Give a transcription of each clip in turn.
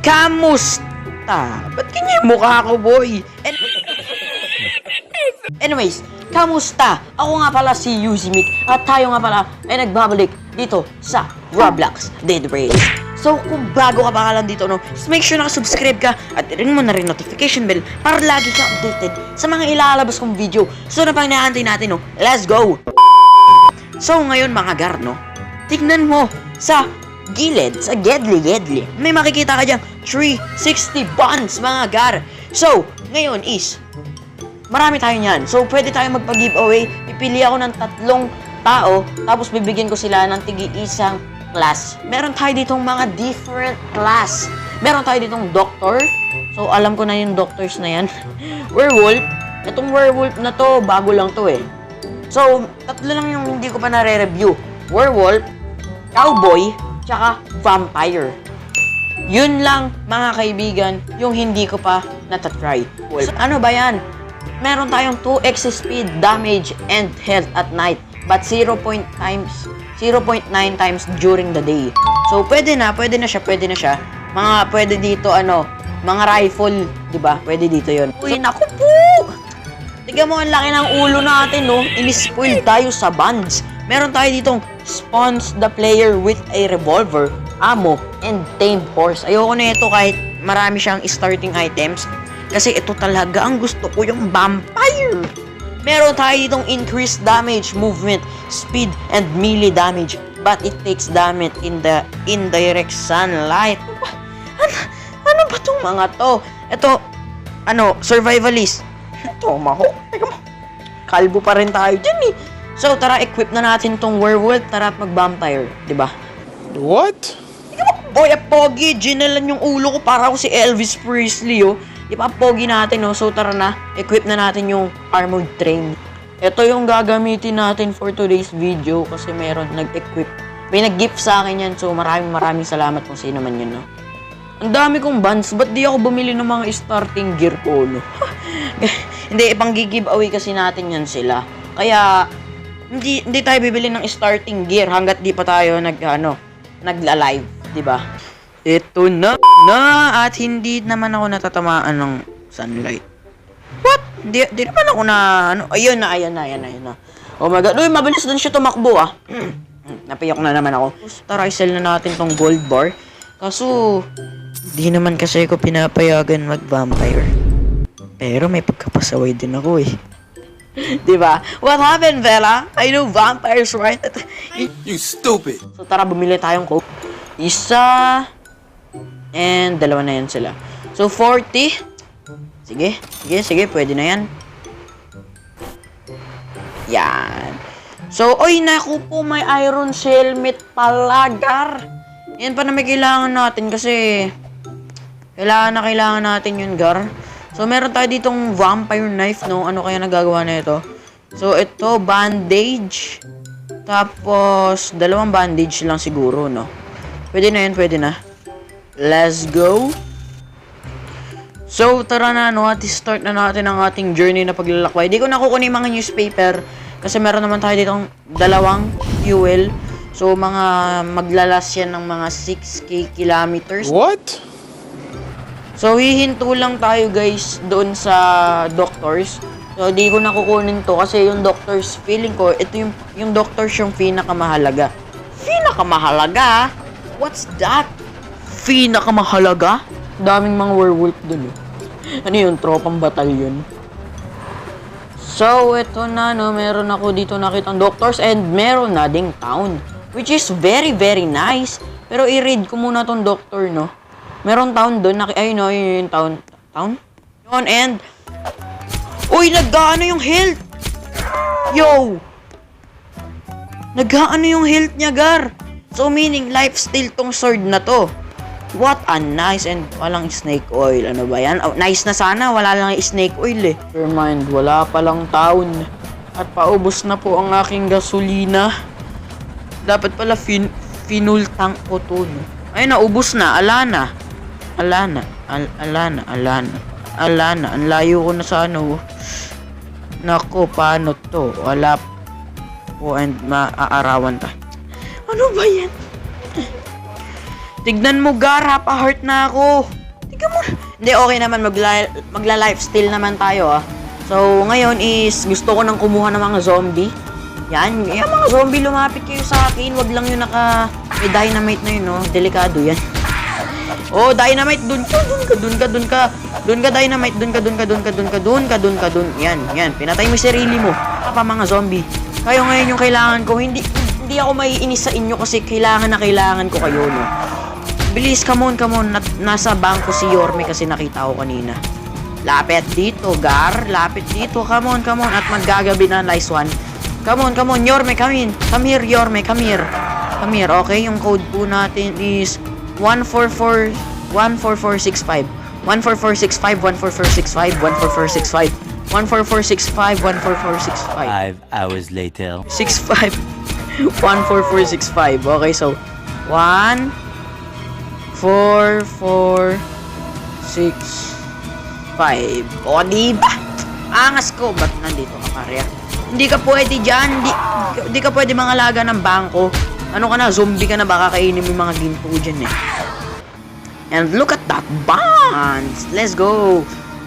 Kamusta? Ba't ganyan yung mukha ko, boy? Anyways, kamusta? Ako nga pala si Yuzimik at tayo nga pala ay nagbabalik dito sa Roblox Dead Race. So, kung bago ka pa lang dito, no, make sure nakasubscribe ka at ring mo na rin notification bell para lagi ka updated sa mga ilalabas kong video. So, na pang inaantay natin, no, let's go! So, ngayon mga gar, no, tignan mo sa gilid, sa gedli, may makikita ka dyang 360 buns, mga gar. So, ngayon is, marami tayo niyan. So, pwede tayong magpa-giveaway. Pipili ako ng 3 tao, tapos bibigyan ko sila ng tigi-isang class. Meron tayo ditong mga different class. Meron tayo ditong doctor. So, alam ko na yung doctors na yan. Werewolf. Itong werewolf na to, bago lang to eh. So, 3 lang yung hindi ko pa nare-review. Werewolf, cowboy, tsaka vampire. Yun lang, mga kaibigan, yung hindi ko pa natatry. So, ano ba yan? Meron tayong 2x speed, damage, and health at night. But 0.9 times during the day. So, pwede na siya. Mga pwede dito, mga rifle, di ba? Pwede dito yon. Uy, naku po! Tignan mo, ang laki ng ulo natin, no? In-spoil tayo sa bands. Meron tayo ditong spawns the player with a revolver, ammo, and tamed horse. Ayoko na ito kahit marami siyang starting items. Kasi ito talaga ang gusto ko, yung vampire. Meron tayo ditong increased damage, movement, speed, and melee damage. But it takes damage in the indirect sunlight. Ano ba itong mga to? Ito, survivalist. Ito, maho. Teka mo. Kalbo pa rin tayo dyan eh. So, tara, equip na natin tong werewolf. Tara at mag-vampire. Diba? What? Teka mo, boy, pogi. Ginalan yung ulo ko para ako si Elvis Presley, oh. Diba, pogi natin, no? So, tara na. Equip na natin yung armored train. Ito yung gagamitin natin for today's video kasi meron nag-equip. May nag-gift sa akin yan. So, maraming salamat kung sino man yun, no? Ang dami kong bands. Ba't di ako bumili ng mga starting gear ko, no? Hindi, ipang giveaway kasi natin yan sila. Kaya, hindi tayo bibili ng starting gear hanggat di pa tayo nagla-live, diba? Ito na at hindi naman ako natatamaan ng sunlight. What? Di naman ako na ayun na. Oh my god, uy, mabilis din siya tumakbo ah. Napiyak na naman ako. Tara, i-sell na natin tong gold bar. Kaso, di naman kasi ako pinapayagan mag-vampire. Pero may pagkapasaway din ako eh. Diba? What happened, Bella? I know vampires, right? You stupid! So tara, bumili tayong coke. Isa and 2 na yan sila. So 40. Sige, pwede na yan. Yan. So, oy, naku po, may iron helmet pala, gar. Yan pa na may kailangan natin kasi kailangan natin yun, gar. So, meron tayo ditong vampire knife, no? Ano kaya nagagawa na ito? So, ito, bandage. Tapos, 2 bandage lang siguro, no? Pwede na yan, pwede na. Let's go. So, tara na, no? At start na natin ang ating journey na paglalakbay. Di ko na kukunin mga newspaper kasi meron naman tayo ditong 2 fuel. So, maglalas yan ng mga 6k kilometers. What? So, hihinto lang tayo, guys, doon sa doctors. So, di ko na kukunin to kasi yung doctors, feeling ko, ito yung doctors yung pinakamahalaga. Pinakamahalaga? What's that? Pinakamahalaga? Daming mga werewolf dun eh. Ano yun? Tropang batalyon. So, ito na, no? Meron ako dito nakitang doctors and meron na ding town. Which is very nice. Pero i-read ko muna tong doctor, no? Meron town doon. Ayun, no? Yun yung town. Town? Yun, and uy, nag-gaano yung health? Yo! Nag-gaano yung health niya, gar? So, meaning, lifesteal tong sword na to. What a nice and walang snake oil. Ano ba yan? Oh, nice na sana. Wala lang snake oil eh. Never mind, wala palang taon. At paubos na po ang aking gasolina. Dapat pala fuel tank ko to. No? Ay, naubos na. Alana. Ang layo ko na sa ano. Nako, paano to? Wala po and maaarawan ta. Ano ba yan? Tignan mo, gar, pa-heart na ako. come on. Hindi, okay naman. Magla-lifesteal naman tayo, ah. So, ngayon is gusto ko nang kumuha ng mga zombie. Yan, yung mga zombie lumapit kayo sa akin. Wag lang yung may dynamite na yun, no? Delikado yan. Oh, dynamite, dun ka, dynamite, dun ka. Yan, pinatay mo yung sarili mo. Pa mga zombie. Kayo ngayon yung kailangan ko, hindi ako maiinis sa inyo kasi kailangan ko kayo, no? Bilis, come on. Nasa bangko si Yorme kasi nakita ko kanina. Lapit dito, Gar. Lapit dito, come on. At maggagabi na, nice one. Come on, Yorme, come in. Come here, Yorme, come here. Okay, yung code po natin is 14465. 14465. 5 hours later. 65 14465. Okay, so 1 4 4 6 5. O, diba? Angas ko. Ba't nandito ka, pare? Hindi ka pwede dyan. Hindi ka pwede mangalaga ng bangko. Ano ka na? Zombie ka na. Baka kainin mo yung mga ginto dyan, eh. And look at that bonds. Let's go.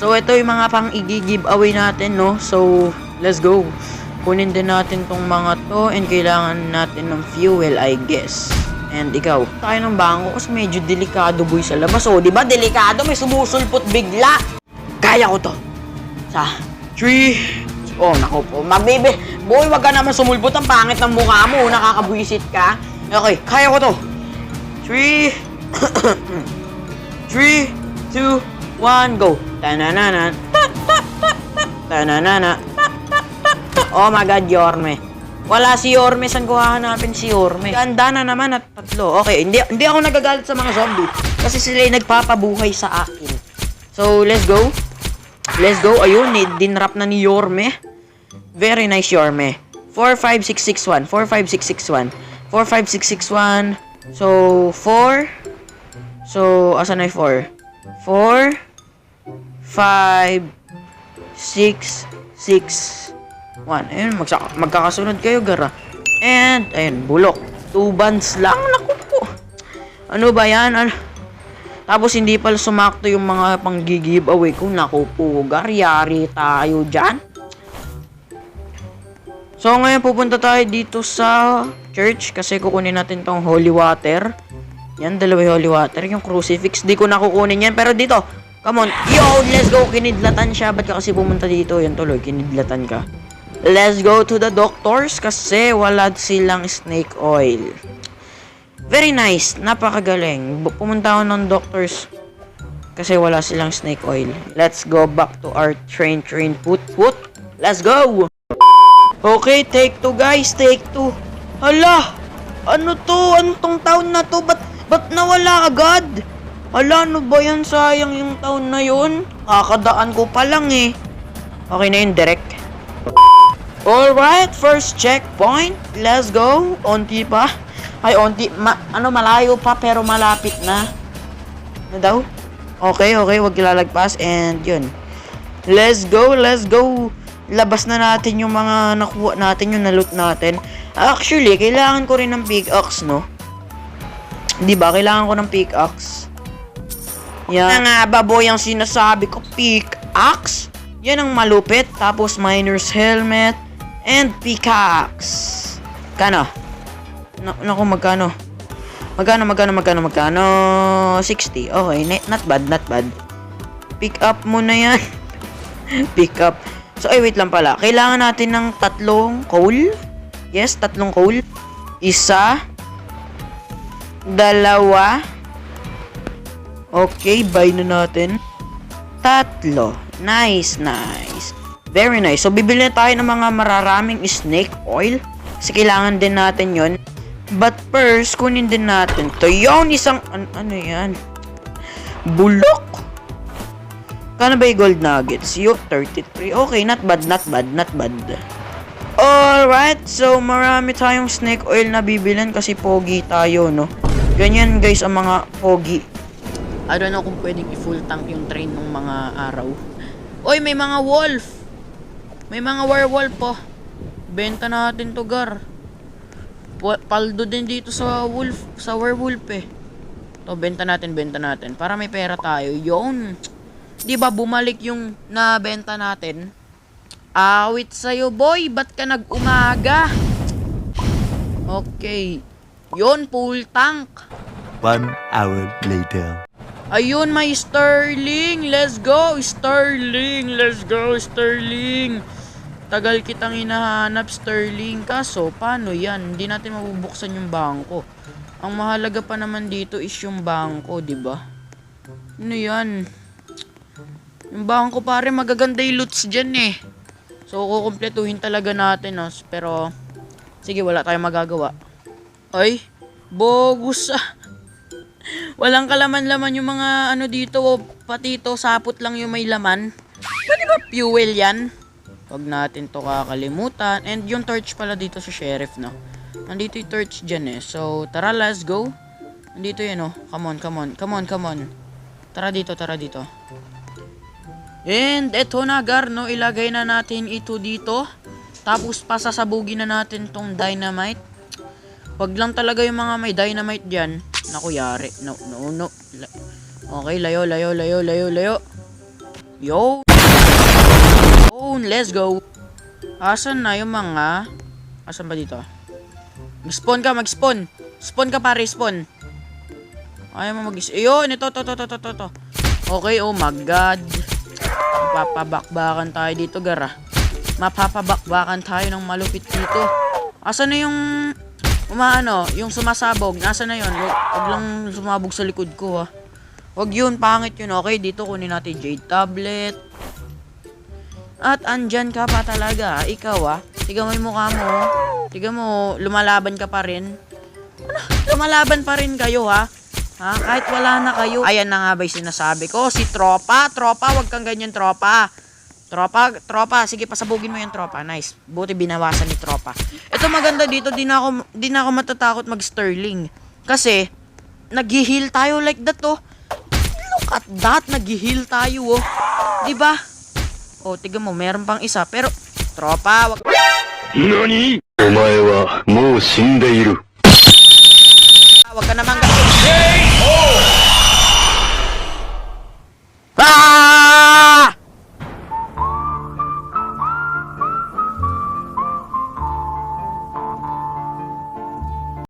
So, ito yung mga pang i-giveaway natin, no? So, let's go. Kunin din natin tong mga to. And kailangan natin ng fuel, I guess. And ikaw, tayo ng bangko kasi medyo delikado, boy, sa labas. O, diba? Delikado. May sumusulpot bigla. Kaya ko to. Sa 3. Oh, naku po. Magbibi. Boy, wag ka naman sumulpot. Ang pangit ng mukha mo. Nakakabwisit ka. Okay, kaya ko to. 3. 3, 2, 1, go. Tananana. Tananana. Oh my God, Yorme. Wala si Yorme. Saan ko hahanapin si Yorme? Ganda na naman at 3. Okay, hindi ako nagagalit sa mga zombie. Kasi sila yung nagpapabuhay sa akin. So, let's go. Ayun, dinrap na ni Yorme. Very nice, Yorme. 45661. 45661. So, 4. So, asan na yung 4? 4, 5, 6, 6, 1. Ayun, magkakasunod kayo, Gara. And, ayun, bulok. 2 bands lang. Naku po. Ano ba yan? Tapos, hindi pala sumakto yung mga pang-giveaway ko. Naku po, Gar. Yari tayo dyan. So, ngayon pupunta tayo dito sa church kasi kukunin natin tong holy water. Yan, 2 holy water. Yung crucifix, di ko nakukunin yan. Pero dito, come on. Yo, let's go. Kinidlatan siya. Ba't ka kasi pumunta dito? Yan tuloy, kinidlatan ka. Let's go to the doctors kasi wala silang snake oil. Very nice. Napakagaling. Pumunta ako ng doctors kasi wala silang snake oil. Let's go back to our train. Put. Let's go. Okay, take 2 guys. Take 2. Hala! Ano to? Ano tong taon na to? Ba't nawala agad? Hala, ano ba yan? Sayang yung taon na yun. Kakadaan ko pa lang eh. Okay na yun, direct. Alright, first checkpoint. Let's go. Onti pa. Ay, onti. Malayo pa pero malapit na. Ano daw? Okay. Huwag ilalagpas. And yun. Let's go. Labas na natin yung mga nakuha natin, yung naloot natin. Actually, kailangan ko rin ng pickaxe, no? Diba? Kailangan ko ng pickaxe. Yan nga, baboy, ang sinasabi ko. Pickaxe. Yan ang malupit. Tapos, miner's helmet. And pickaxe. Kano? Naku, magkano? Magkano? 60. Okay, not bad. Pick up mo na yan. Pick up. So, ay, wait lang pala. Kailangan natin ng 3 coal. Yes, 3 coal. 1, 2. Okay, buy na natin. 3. Nice. Very nice. So, bibili na tayo ng mga mararaming snake oil. Kasi kailangan din natin yon. But first, kunin din natin to. Yung isang, ano yan? Bulok. Kano ba yung gold nuggets? Yung 33. Okay, not bad. Alright, so marami tayong snake oil na bibilan kasi pogi tayo, no? Ganyan guys ang mga pogi. I don't know kung pwedeng i-full tank yung train ng mga araw. Oy, may mga wolf! May mga werewolf po. Benta natin to, Gar. Paldo din dito sa werewolf eh. To, benta natin. Para may pera tayo. Yun. Di ba bumalik yung nabenta natin? Awit sa'yo, boy. Ba't ka nag-umaga? Okay. Yun, full tank. 1 hour later. Ayun, may Sterling. Let's go, Sterling. Tagal kitang hinahanap, Sterling. Kaso, paano yan? Hindi natin mabubuksan yung bangko. Ang mahalaga pa naman dito is yung bangko, di ba? Ano yan? Yung bangko, pare, magaganda yung loots dyan eh. So, kukumpletuhin talaga natin, no? Pero, sige, wala tayong magagawa. Ay, bogus ah. Walang kalaman-laman yung mga ano dito, pati ito, sapot lang yung may laman. Pwede ba fuel yan? Huwag natin to kakalimutan. And yung torch pala dito sa sheriff, no? Nandito yung torch dyan eh. So, tara, let's go. Nandito yun, oh. Come on. Tara dito. And eto na, Gar, no? Ilagay na natin ito dito. Tapos, pasasabugin na natin tong dynamite. Wag lang talaga yung mga may dynamite dyan. Naku, yari. No. Okay, layo. Yo. Let's go. Asan na yung mga... Asan ba dito? Mag-spawn ka. Spawn ka, pare, spawn. Ayaw mo Ayun, ito. Okay, oh my god. Mapapabakbakan tayo dito, Gara. Mapapabakbakan tayo ng malupit dito. Asan na yung... yung sumasabog. Nasa na yun? Huwag lang sumabog sa likod ko, ha. Huwag yun, pangit yun. Okay, dito kunin natin jade tablet. At andyan ka pa talaga. Ikaw, ha. Tiga mo yung mukha mo. Tiga mo, lumalaban ka pa rin. Ano? Lumalaban pa rin kayo, ha. Ha? Kahit wala na kayo. Ayan na nga ba yung sinasabi ko. Si Tropa, huwag kang ganyan, Tropa. Tropa, sige, pasabugin mo yung Tropa. Nice. Buti binawasan ni Tropa. Ito maganda dito, di na ako matatakot mag-Sterling. Kasi, nag-heal tayo like that, oh. Look at that, nag-heal tayo, oh. Diba? Oh, tignan mo, meron pang isa. Pero, Tropa, wag... NANI?! お前はもう死んでいる。